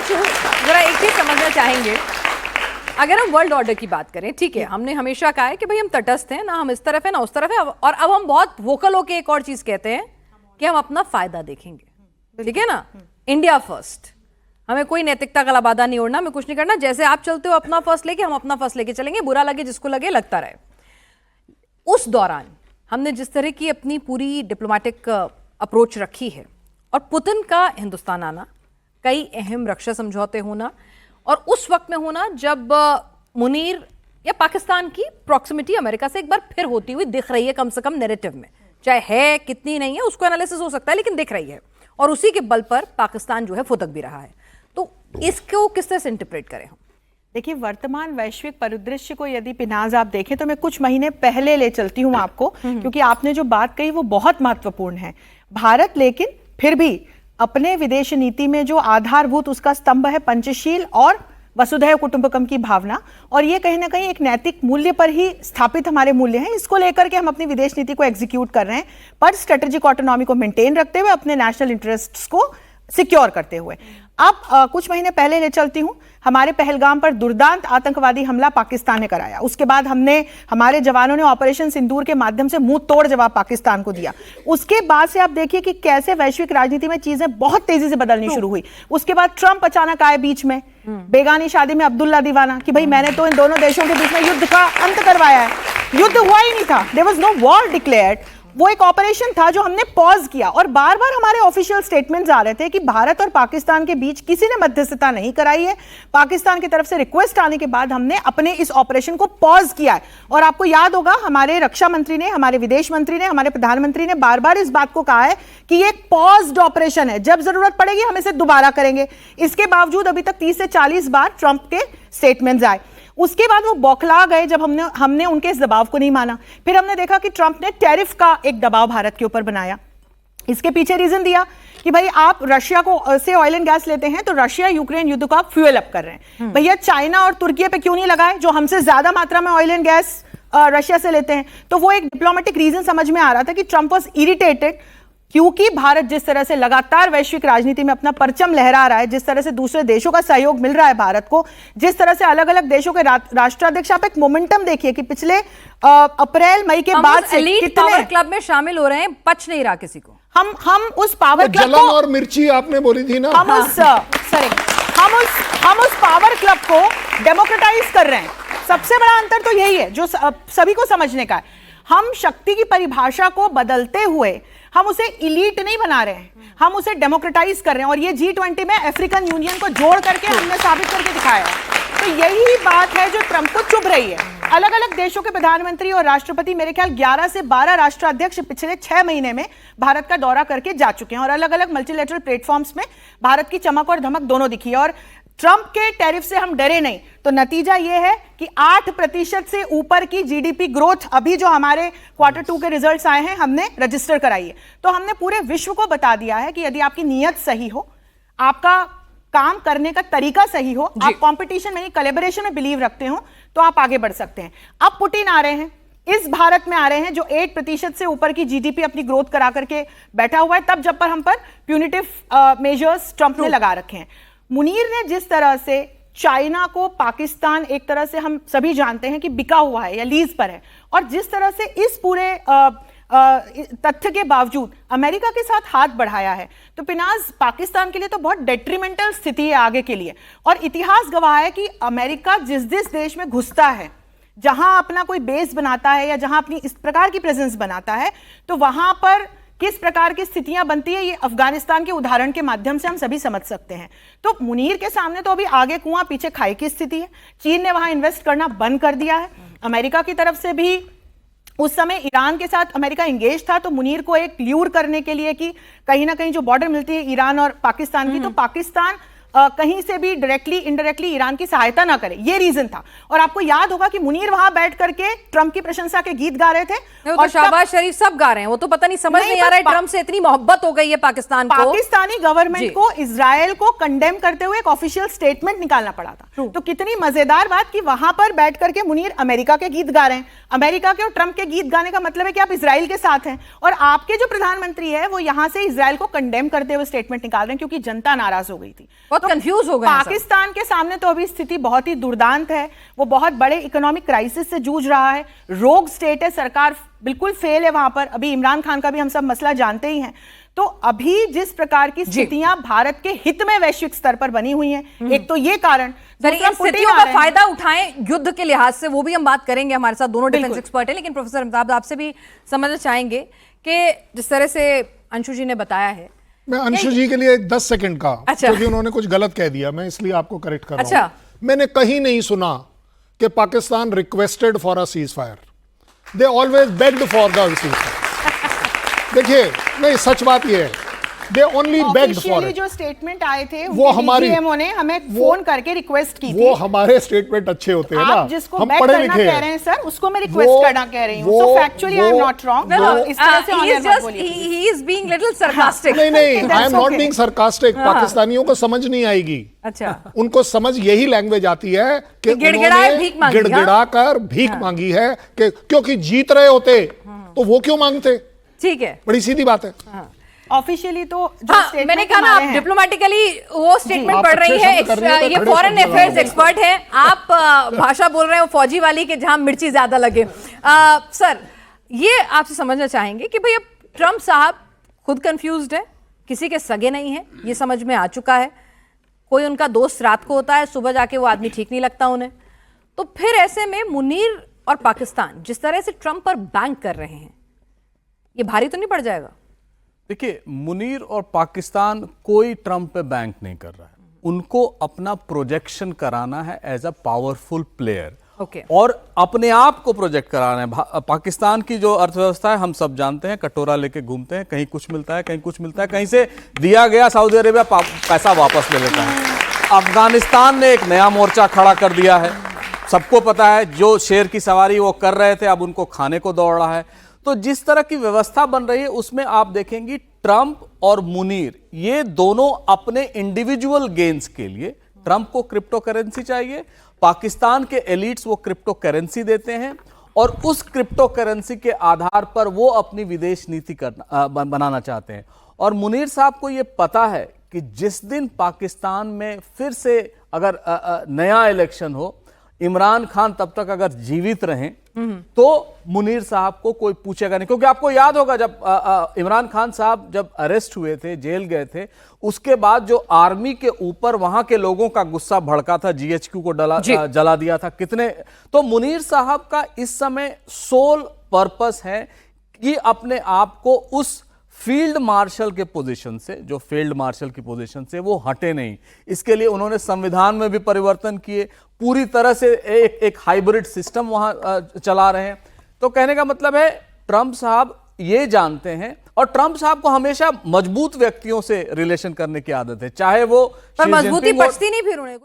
जरा एक चीज समझना चाहेंगे, अगर हम वर्ल्ड ऑर्डर की बात करें, ठीक है, हमने हमेशा कहा है कि भाई हम तटस्थ हैं, ना हम इस तरफ है ना उस तरफ है, और अब हम बहुत वोकल होकर एक और चीज कहते हैं कि हम अपना फायदा देखेंगे, ठीक है ना, इंडिया फर्स्ट, हमें कोई नैतिकता का लबादा नहीं उड़ना, हमें कुछ नहीं करना, जैसे आप चलते हो अपना फर्स्ट लेके, हम अपना फर्स्ट लेके चलेंगे, बुरा लगे जिसको लगे, लगता रहे। उस दौरान हमने जिस तरह की अपनी पूरी डिप्लोमेटिक अप्रोच रखी है, और पुतिन का हिंदुस्तान आना, कई अहम रक्षा समझौते होना, और उस वक्त में होना जब मुनीर या पाकिस्तान की प्रॉक्सिमिटी अमेरिका से एक बार फिर होती हुई दिख रही है, कम से कम नैरेटिव में, चाहे है कितनी नहीं है उसको एनालिसिस हो सकता है, लेकिन दिख रही है, और उसी के बल पर पाकिस्तान जो है फुदक भी रहा है। तो इसको किस तरह से इंटरप्रेट करें हम? देखिए, वर्तमान वैश्विक परिदृश्य को यदि पिनाज आप देखें तो मैं कुछ महीने पहले ले चलती हूं आपको, क्योंकि आपने जो बात कही वो बहुत महत्वपूर्ण है। भारत लेकिन फिर भी अपने विदेश नीति में जो आधारभूत उसका स्तंभ है पंचशील और वसुधैव कुटुंबकम की भावना, और ये कहीं ना कहीं एक नैतिक मूल्य पर ही स्थापित हमारे मूल्य हैं। इसको लेकर के हम अपनी विदेश नीति को एग्जीक्यूट कर रहे हैं, पर स्ट्रेटेजिक ऑटोनॉमी को मेंटेन रखते हुए, अपने नेशनल इंटरेस्ट्स को सिक्योर करते हुए। अब कुछ महीने पहले ले चलती हूं, हमारे पहलगाम पर दुर्दांत आतंकवादी हमला पाकिस्तान ने कराया, उसके बाद हमारे जवानों ने ऑपरेशन सिंदूर के माध्यम से मुंह तोड़ जवाब पाकिस्तान को दिया। उसके बाद से आप देखिए कि कैसे वैश्विक राजनीति में चीजें बहुत तेजी से बदलनी शुरू हुई। उसके बाद ट्रंप अचानक आए बीच में, बेगानी शादी में अब्दुल्ला दीवाना, कि भाई मैंने तो इन दोनों देशों के बीच में युद्ध का अंत करवाया है। युद्ध हुआ ही नहीं था, there was no war declared, वो एक ऑपरेशन था जो हमने पॉज किया। और बार बार हमारे ऑफिशियल स्टेटमेंट्स आ रहे थे कि भारत और पाकिस्तान के बीच किसी ने मध्यस्थता नहीं कराई है, पाकिस्तान की तरफ से रिक्वेस्ट आने के बाद हमने अपने इस ऑपरेशन को पॉज किया है। और आपको याद होगा, हमारे रक्षा मंत्री ने, हमारे विदेश मंत्री ने, हमारे प्रधानमंत्री ने बार बार इस बात को कहा है कि ये एक पॉज्ड ऑपरेशन है, जब जरूरत पड़ेगी हम इसे दोबारा करेंगे। इसके बावजूद अभी तक 30 से 40 बार ट्रंप के स्टेटमेंट्स आए। उसके बाद वो बौखला गए जब हमने उनके इस दबाव को नहीं माना। फिर हमने देखा कि ट्रंप ने टैरिफ का एक दबाव भारत के ऊपर बनाया। इसके पीछे रीजन दिया कि भाई आप रशिया को से ऑयल एंड गैस लेते हैं तो रशिया यूक्रेन युद्ध को आप फ्यूल अप कर रहे हैं, भैया चाइना और तुर्की पे क्यों नहीं लगाए जो हमसे ज्यादा मात्रा में ऑयल एंड गैस रशिया से लेते हैं। तो वो एक डिप्लोमेटिक रीजन समझ में आ रहा था कि ट्रंप वाज इरिटेटेड, क्योंकि भारत जिस तरह से लगातार वैश्विक राजनीति में अपना परचम लहरा रहा है, जिस तरह से दूसरे देशों का सहयोग मिल रहा है भारत को, जिस तरह से अलग अलग देशों के राष्ट्राध्यक्ष, आप एक मोमेंटम देखिए कि पिछले अप्रैल मई के बाद से कितने पावर क्लब में शामिल हो रहे हैं, पच नहीं रहा किसी को। हम उस पावर क्लब को, और मिर्ची आपने बोली थी ना, हम उस पावर क्लब को डेमोक्रेटाइज कर रहे हैं। सबसे बड़ा अंतर तो यही है जो सभी को समझने का है। हम शक्ति की परिभाषा को बदलते हुए हम उसे इलीट नहीं बना रहे हैं, हम उसे डेमोक्रेटाइज कर रहे हैं। और ये G20 में अफ्रीकन यूनियन को जोड़ करके हमने साबित करके दिखाया है। तो यही बात है जो ट्रंप को चुभ रही है। अलग अलग देशों के प्रधानमंत्री और राष्ट्रपति, मेरे ख्याल 11 से 12 राष्ट्राध्यक्ष पिछले 6 महीने में भारत का दौरा करके जा चुके हैं, और अलग अलग मल्टीलेटरल प्लेटफॉर्म्स में भारत की चमक और धमक दोनों दिखी है। और ट्रंप के टैरिफ से हम डरे नहीं, तो नतीजा यह है कि 8% से ऊपर की जीडीपी ग्रोथ अभी जो हमारे Q2 के रिजल्ट्स आए हैं हमने रजिस्टर कराई है। तो हमने पूरे विश्व को बता दिया है कि यदि आपकी नीयत सही हो, आपका काम करने का तरीका सही हो, आप कंपटीशन में नहीं कोलैबोरेशन में बिलीव रखते हो, तो आप आगे बढ़ सकते हैं। अब पुतिन आ रहे हैं, इस भारत में आ रहे हैं जो 8% से ऊपर की जीडीपी अपनी ग्रोथ करा करके बैठा हुआ है, तब जब पर हम पर प्यूनिटिव मेजर्स ट्रंप ने लगा रखे हैं। मुनीर ने जिस तरह से चाइना को पाकिस्तान एक तरह से हम सभी जानते हैं कि बिका हुआ है या लीज पर है, और जिस तरह से इस पूरे तथ्य के बावजूद अमेरिका के साथ हाथ बढ़ाया है, तो पिनाज पाकिस्तान के लिए तो बहुत डेट्रीमेंटल स्थिति है आगे के लिए। और इतिहास गवाह है कि अमेरिका जिस देश में घुसता है, जहां अपना कोई बेस बनाता है या जहां अपनी इस प्रकार की प्रेजेंस बनाता है, तो वहां पर किस प्रकार की स्थितियां बनती है, ये अफगानिस्तान के उदाहरण के माध्यम से हम सभी समझ सकते हैं। तो मुनीर के सामने तो अभी आगे कुआं पीछे खाई की स्थिति है। चीन ने वहां इन्वेस्ट करना बंद कर दिया है। अमेरिका की तरफ से भी उस समय ईरान के साथ अमेरिका इंगेज था, तो मुनीर को एक ल्यूर करने के लिए कि कहीं ना कहीं जो बॉर्डर मिलती है ईरान और पाकिस्तान की, तो पाकिस्तान कहीं से भी डायरेक्टली इनडायरेक्टली ईरान की सहायता ना करे, ये रीजन था। और आपको याद होगा कि मुनीर वहां बैठ करके ट्रंप की प्रशंसा के गीत गा रहे थे, और शहबाज शरीफ सब गा रहे हैं। वो तो पता नहीं समझ नहीं आ रहा है, ट्रंप से इतनी मोहब्बत हो गई है पाकिस्तान को, पाकिस्तानी गवर्नमेंट को इजराइल को कंडेम करते हुए एक ऑफिशियल स्टेटमेंट निकालना पड़ा था। तो कितनी मजेदार बात कि वहां पर बैठ करके मुनीर अमेरिका के गीत गा रहे हैं। अमेरिका के और ट्रंप के गीत गाने का मतलब है कि आप इजराइल के साथ हैं, और आपके जो प्रधानमंत्री है वो यहां से इजराइल को कंडेम करते हुए स्टेटमेंट निकाल रहे हैं क्योंकि जनता नाराज हो गई थी। बहुत कंफ्यूज हो गए हैं सब। पाकिस्तान के सामने तो अभी स्थिति बहुत ही दुर्दांत है, वो बहुत बड़े इकोनॉमिक क्राइसिस से जूझ रहा है, रोग स्टेट है, सरकार बिल्कुल फेल है वहां पर। अभी इमरान खान का भी हम सब मसला जानते ही हैं। तो अभी जिस प्रकार की स्थितियां भारत के हित में वैश्विक स्तर पर बनी हुई हैं, एक तो ये कारण, सर, दूसरा इन पुतिन स्थितियों आ का रहे हैं। फायदा उठाएं युद्ध के लिहाज से, वो भी हम बात करेंगे। हमारे साथ दोनों डिफेंस बिल्कुल। एक्सपर्ट हैं, लेकिन प्रोफेसर अमिताभ आपसे भी समझना चाहेंगे कि जिस तरह से अंशु जी ने बताया है। मैं अंशु जी के लिए 10 सेकंड का, अच्छा। क्योंकि उन्होंने कुछ गलत कह दिया, मैं इसलिए आपको करेक्ट कर रहा अच्छा। हूं। मैंने कहीं नहीं सुना कि Pakistan requested for a cease fire, they always bagged for the cease fire. देखिए, नहीं, सच बात ये है, they only bagged for officially it. जो स्टेटमेंट आए थे वो हमारी, DGMO ने हमें फोन करके रिक्वेस्ट की थी। वो हमारे स्टेटमेंट अच्छे होते हैं ना, आप जिसको हम बैक पढ़े करना लिखे कह रहे हैं सर, उसको मैं रिक्वेस्ट वो- करना कह रही हूँ। वो- so factually I am not wrong. No, इस तरह से he ऑनर is मत just बोलिए। he is being little sarcastic. नहीं नहीं, That's I am not okay. Being sarcastic. पाकिस्तानियों को समझ नहीं आएगी, अच्छा, उनको समझ यही लैंग्वेज आती है कि गिड़गिड़ाए उन्होंने भीख मांगी, गिड़गिड़ा कर भीख मांगी है कि क्योंकि जीत रहे होते तो वो क्यों मांगते। ठीक है। बड़ी सीधी बात है। ऑफिशियली तो जो हाँ, statement मैंने कहा ना, हमारे आप हैं- डिप्लोमेटिकली वो स्टेटमेंट आप पढ़ रही अच्छे है। शब्द कर रही हैं, तो ये खड़े फॉरेन शब्द अफेयर्स लगाओ। एक्सपर्ट हैं आप। भाषा बोल रहे हो फौजी वाली कि जहां मिर्ची ज्यादा लगे। सर, ये आपसे समझना चाहेंगे कि भाई अब ट्रंप साहब खुद कंफ्यूज्ड है, किसी के सगे नहीं है, ये समझ में आ चुका है। कोई उनका दोस्त रात को होता है, सुबह जाके वो आदमी ठीक नहीं लगता उन्हें। तो फिर ऐसे में मुनीर और पाकिस्तान जिस तरह से ट्रंप पर बैंक कर रहे हैं, ये भारी तो नहीं पड़ जाएगा? देखिए, मुनीर और पाकिस्तान कोई ट्रंप पे बैंक नहीं कर रहा है। उनको अपना प्रोजेक्शन कराना है as a powerful player, okay. और अपने आप को प्रोजेक्ट कराना है। पाकिस्तान की जो अर्थव्यवस्था है हम सब जानते हैं, कटोरा लेके घूमते हैं, कहीं कुछ मिलता है, कहीं कुछ मिलता है, कहीं से दिया गया सऊदी अरेबिया पैसा वापस ले लेता है। अफगानिस्तान ने एक नया मोर्चा खड़ा कर दिया है, सबको पता है, जो शेर की सवारी वो कर रहे थे अब उनको खाने को दौड़ रहा है। तो जिस तरह की व्यवस्था बन रही है उसमें आप देखेंगी ट्रंप और मुनीर ये दोनों अपने इंडिविजुअल गेन्स के लिए, ट्रंप को क्रिप्टो करेंसी चाहिए, पाकिस्तान के एलिट्स वो क्रिप्टो करेंसी देते हैं और उस क्रिप्टो करेंसी के आधार पर वो अपनी विदेश नीति बनाना चाहते हैं। और मुनीर साहब को ये पता है कि जिस दिन पाकिस्तान में फिर से अगर नया इलेक्शन हो, इमरान खान तब तक अगर जीवित रहें तो मुनीर साहब को कोई पूछेगा नहीं। क्योंकि आपको याद होगा जब इमरान खान साहब जब अरेस्ट हुए थे, जेल गए थे, उसके बाद जो आर्मी के ऊपर वहां के लोगों का गुस्सा भड़का था, जीएचक्यू को जला दिया था कितने। तो मुनीर साहब का इस समय सोल पर्पस है कि अपने आप को उस फील्ड मार्शल के पोजीशन से, जो फील्ड मार्शल की पोजीशन से वो हटे नहीं। इसके लिए उन्होंने संविधान में भी परिवर्तन किए, पूरी तरह से एक हाइब्रिड सिस्टम वहां चला रहे हैं। तो कहने का मतलब है ट्रंप साहब ये जानते हैं, और ट्रंप साहब को हमेशा मजबूत व्यक्तियों से रिलेशन करने की आदत है, चाहे वो पर मजबूती पचती नहीं फिर उन्हें।